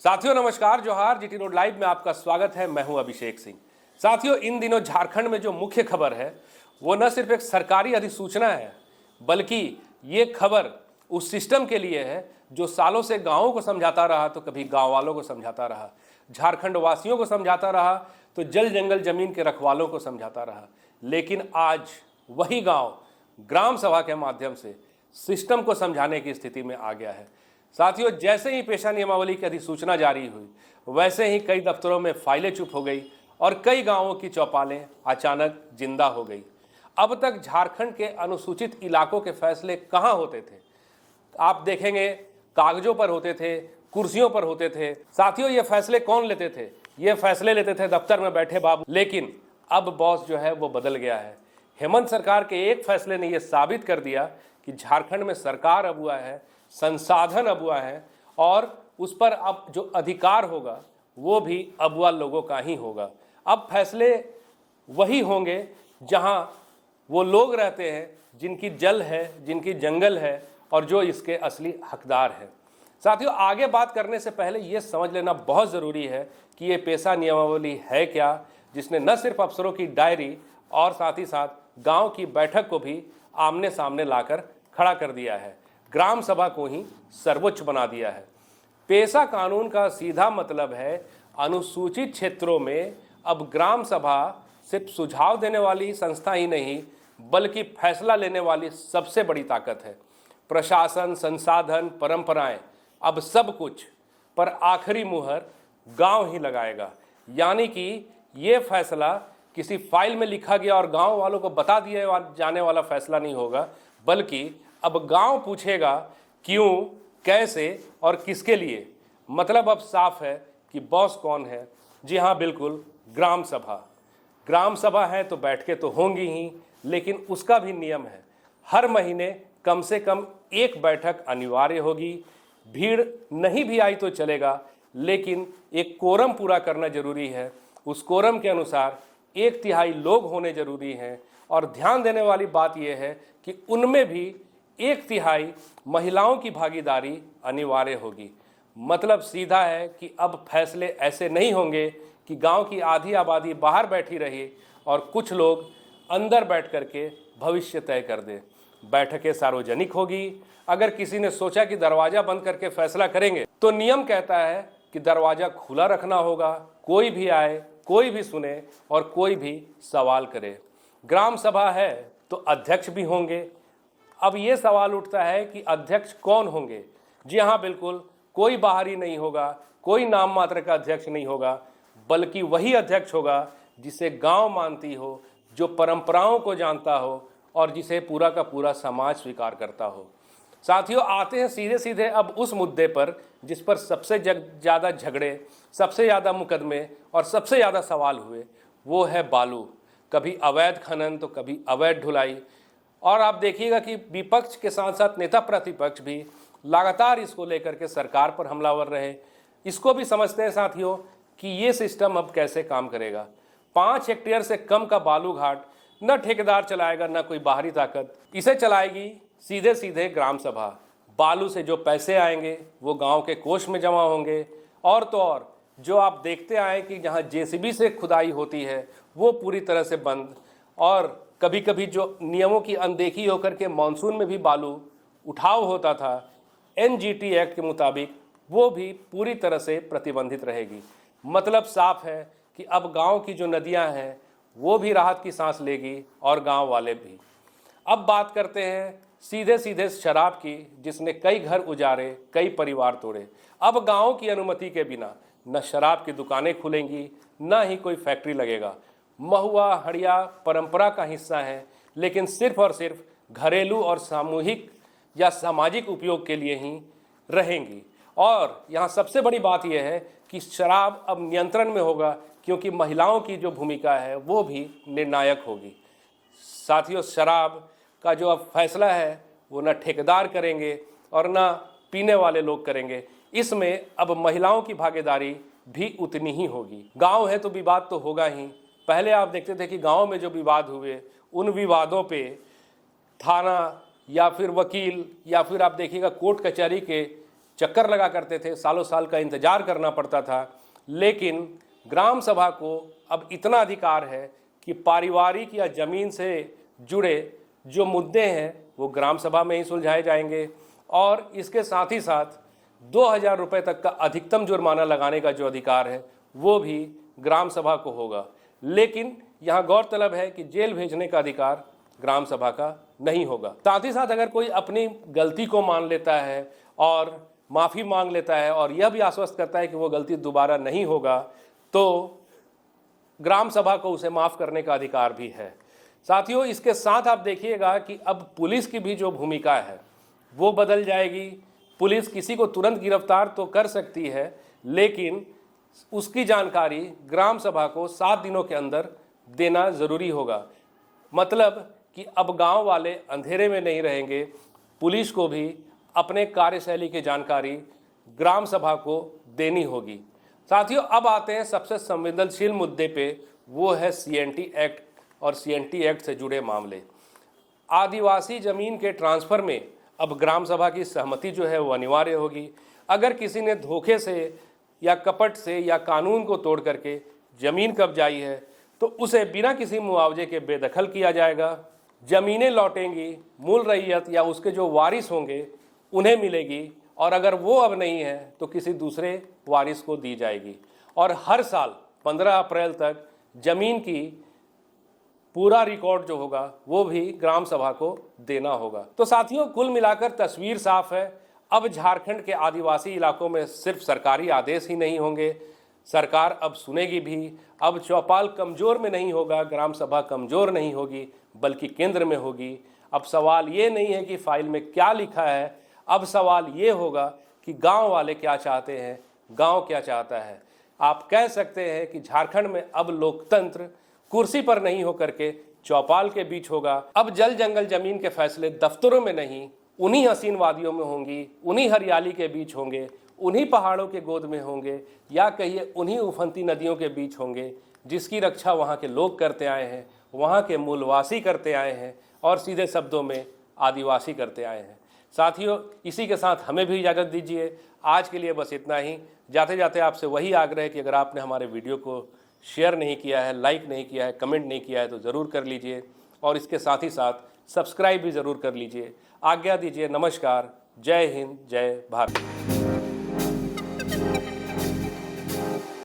साथियों नमस्कार, जोहार। जीटी रोड लाइव में आपका स्वागत है। मैं हूं अभिषेक सिंह। साथियों, इन दिनों झारखंड में जो मुख्य खबर है वो न सिर्फ एक सरकारी अधिसूचना है, बल्कि ये खबर उस सिस्टम के लिए है जो सालों से गांवों को समझाता रहा तो कभी गांव वालों को समझाता रहा, झारखंड वासियों को समझाता रहा तो जल जंगल जमीन के रखवालों को समझाता रहा। लेकिन आज वही गांव ग्राम सभा के माध्यम से सिस्टम को समझाने की स्थिति में आ गया है। साथियों, जैसे ही पेशा नियमावली की अधिसूचना जारी हुई, वैसे ही कई दफ्तरों में फाइलें चुप हो गई और कई गांवों की चौपालें अचानक जिंदा हो गई। अब तक झारखंड के अनुसूचित इलाकों के फैसले कहाँ होते थे? आप देखेंगे कागजों पर होते थे, कुर्सियों पर होते थे। साथियों, ये फैसले कौन लेते थे? ये फैसले लेते थे दफ्तर में बैठे बाबू। लेकिन अब बॉस जो है वो बदल गया है। हेमंत सरकार के एक फैसले ने यह साबित कर दिया कि झारखंड में सरकार अब हुआ है, संसाधन अब हुआ है और उस पर अब जो अधिकार होगा वो भी अबुआ लोगों का ही होगा। अब फैसले वही होंगे जहां वो लोग रहते हैं जिनकी जल है, जिनकी जंगल है और जो इसके असली हकदार हैं। साथियों, आगे बात करने से पहले ये समझ लेना बहुत ज़रूरी है कि ये पेशा नियमावली है क्या, जिसने न सिर्फ अफसरों की डायरी और साथ ही साथ गांव की बैठक को भी आमने सामने लाकर खड़ा कर दिया है, ग्राम सभा को ही सर्वोच्च बना दिया है। पेशा कानून का सीधा मतलब है अनुसूचित क्षेत्रों में अब ग्राम सभा सिर्फ सुझाव देने वाली संस्था ही नहीं, बल्कि फैसला लेने वाली सबसे बड़ी ताकत है। प्रशासन, संसाधन, परंपराएं, अब सब कुछ पर आखिरी मुहर गांव ही लगाएगा। यानी कि ये फैसला किसी फाइल में लिखा गया और गांव वालों को बता दिया जाने वाला फैसला नहीं होगा, बल्कि अब गांव पूछेगा क्यों, कैसे और किसके लिए। मतलब अब साफ है कि बॉस कौन है। जी हाँ, बिल्कुल, ग्राम सभा। ग्राम सभा है तो बैठकें तो होंगी ही, लेकिन उसका भी नियम है। हर महीने कम से कम एक बैठक अनिवार्य होगी। भीड़ नहीं भी आई तो चलेगा, लेकिन एक कोरम पूरा करना जरूरी है। उस कोरम के अनुसार 1/3 लोग होने जरूरी हैं और ध्यान देने वाली बात यह है कि उनमें भी 1/3 महिलाओं की भागीदारी अनिवार्य होगी। मतलब सीधा है कि अब फैसले ऐसे नहीं होंगे कि गांव की आधी आबादी बाहर बैठी रही और कुछ लोग अंदर बैठ करके भविष्य तय कर दे। बैठकें सार्वजनिक होगी। अगर किसी ने सोचा कि दरवाजा बंद करके फैसला करेंगे, तो नियम कहता है कि दरवाजा खुला रखना होगा, कोई भी आए, कोई भी सुने और कोई भी सवाल करे। ग्राम सभा है तो अध्यक्ष भी होंगे। अब ये सवाल उठता है कि अध्यक्ष कौन होंगे? जी हाँ, बिल्कुल, कोई बाहरी नहीं होगा, कोई नाम मात्र का अध्यक्ष नहीं होगा, बल्कि वही अध्यक्ष होगा जिसे गांव मानती हो, जो परंपराओं को जानता हो और जिसे पूरा का पूरा समाज स्वीकार करता हो। साथियों, आते हैं सीधे सीधे अब उस मुद्दे पर जिस पर सबसे ज़्यादा झगड़े, सबसे ज़्यादा मुकदमे और सबसे ज़्यादा सवाल हुए, वो है बालू। कभी अवैध खनन तो कभी अवैध ढुलाई। और आप देखिएगा कि विपक्ष के साथ साथ नेता प्रतिपक्ष भी लगातार इसको लेकर के सरकार पर हमलावर रहे। इसको भी समझते हैं साथियों कि ये सिस्टम अब कैसे काम करेगा। 5 हेक्टेयर से कम का बालू घाट न ठेकेदार चलाएगा, न कोई बाहरी ताकत। इसे चलाएगी सीधे सीधे ग्राम सभा। बालू से जो पैसे आएंगे वो गांव के कोष में जमा होंगे। और तो और जो आप देखते आए कि जहां जेसीबी से खुदाई होती है वो पूरी तरह से बंद, और कभी कभी जो नियमों की अनदेखी होकर के मानसून में भी बालू उठाव होता था, एनजीटी एक्ट के मुताबिक वो भी पूरी तरह से प्रतिबंधित रहेगी। मतलब साफ है कि अब गांव की जो नदियां हैं वो भी राहत की सांस लेगी और गांव वाले भी। अब बात करते हैं सीधे सीधे शराब की, जिसने कई घर उजारे, कई परिवार तोड़े। अब गांव की अनुमति के बिना न शराब की दुकानें खुलेंगी, न ही कोई फैक्ट्री लगेगा। महुआ, हड़िया परंपरा का हिस्सा है, लेकिन सिर्फ और सिर्फ घरेलू और सामूहिक या सामाजिक उपयोग के लिए ही रहेंगी। और यहाँ सबसे बड़ी बात यह है कि शराब अब नियंत्रण में होगा, क्योंकि महिलाओं की जो भूमिका है वो भी निर्णायक होगी। साथियों, शराब का जो अब फैसला है वो न ठेकेदार करेंगे और न पीने वाले लोग करेंगे। इसमें अब महिलाओं की भागीदारी भी उतनी ही होगी। गांव है तो विवाद तो होगा ही। पहले आप देखते थे कि गांव में जो विवाद हुए, उन विवादों पे थाना या फिर वकील या फिर आप देखिएगा कोर्ट कचहरी के चक्कर लगा करते थे, सालों साल का इंतजार करना पड़ता था। लेकिन ग्राम सभा को अब इतना अधिकार है कि पारिवारिक या ज़मीन से जुड़े जो मुद्दे हैं वो ग्राम सभा में ही सुलझाए जाएंगे। और इसके साथ ही साथ 2000 रुपये तक का अधिकतम जुर्माना लगाने का जो अधिकार है वो भी ग्राम सभा को होगा। लेकिन यहाँ गौरतलब है कि जेल भेजने का अधिकार ग्राम सभा का नहीं होगा। साथ ही साथ अगर कोई अपनी गलती को मान लेता है और माफ़ी मांग लेता है और यह भी आश्वस्त करता है कि वो गलती दोबारा नहीं होगा, तो ग्राम सभा को उसे माफ़ करने का अधिकार भी है। साथियों, इसके साथ आप देखिएगा कि अब पुलिस की भी जो भूमिका है वो बदल जाएगी। पुलिस किसी को तुरंत गिरफ्तार तो कर सकती है, लेकिन उसकी जानकारी ग्राम सभा को 7 दिनों के अंदर देना ज़रूरी होगा। मतलब कि अब गांव वाले अंधेरे में नहीं रहेंगे, पुलिस को भी अपने कार्यशैली की जानकारी ग्राम सभा को देनी होगी। साथियों, अब आते हैं सबसे संवेदनशील मुद्दे पे, वो है CNT एक्ट और CNT एक्ट से जुड़े मामले। आदिवासी ज़मीन के ट्रांसफ़र में अब ग्राम सभा की सहमति जो है वो अनिवार्य होगी। अगर किसी ने धोखे से या कपट से या कानून को तोड़ करके ज़मीन कब्जाई है तो उसे बिना किसी मुआवजे के बेदखल किया जाएगा। ज़मीनें लौटेंगी, मूल रैयत या उसके जो वारिस होंगे उन्हें मिलेगी, और अगर वो अब नहीं है तो किसी दूसरे वारिस को दी जाएगी। और हर साल 15 अप्रैल तक ज़मीन की पूरा रिकॉर्ड जो होगा वो भी ग्राम सभा को देना होगा। तो साथियों, कुल मिलाकर तस्वीर साफ है। अब झारखंड के आदिवासी इलाकों में सिर्फ सरकारी आदेश ही नहीं होंगे, सरकार अब सुनेगी भी। अब चौपाल कमज़ोर में नहीं होगा, ग्राम सभा कमज़ोर नहीं होगी, बल्कि केंद्र में होगी। अब सवाल ये नहीं है कि फाइल में क्या लिखा है, अब सवाल ये होगा कि गांव वाले क्या चाहते हैं, गांव क्या चाहता है। आप कह सकते हैं कि झारखंड में अब लोकतंत्र कुर्सी पर नहीं होकर के चौपाल के बीच होगा। अब जल जंगल जमीन के फैसले दफ्तरों में नहीं, उन्हीं हसीन वादियों में होंगी, उन्हीं हरियाली के बीच होंगे, उन्हीं पहाड़ों के गोद में होंगे, या कहिए उन्हीं उफनती नदियों के बीच होंगे, जिसकी रक्षा वहाँ के लोग करते आए हैं, वहाँ के मूलवासी करते आए हैं, और सीधे शब्दों में आदिवासी करते आए हैं। साथियों, इसी के साथ हमें भी इजाज़त दीजिए। आज के लिए बस इतना ही। जाते जाते आपसे वही आग्रह है कि अगर आपने हमारे वीडियो को शेयर नहीं किया है, लाइक नहीं किया है, कमेंट नहीं किया है तो ज़रूर कर लीजिए, और इसके साथ ही साथ सब्सक्राइब भी ज़रूर कर लीजिए। आज्ञा दीजिए। नमस्कार। जय हिंद, जय भारत।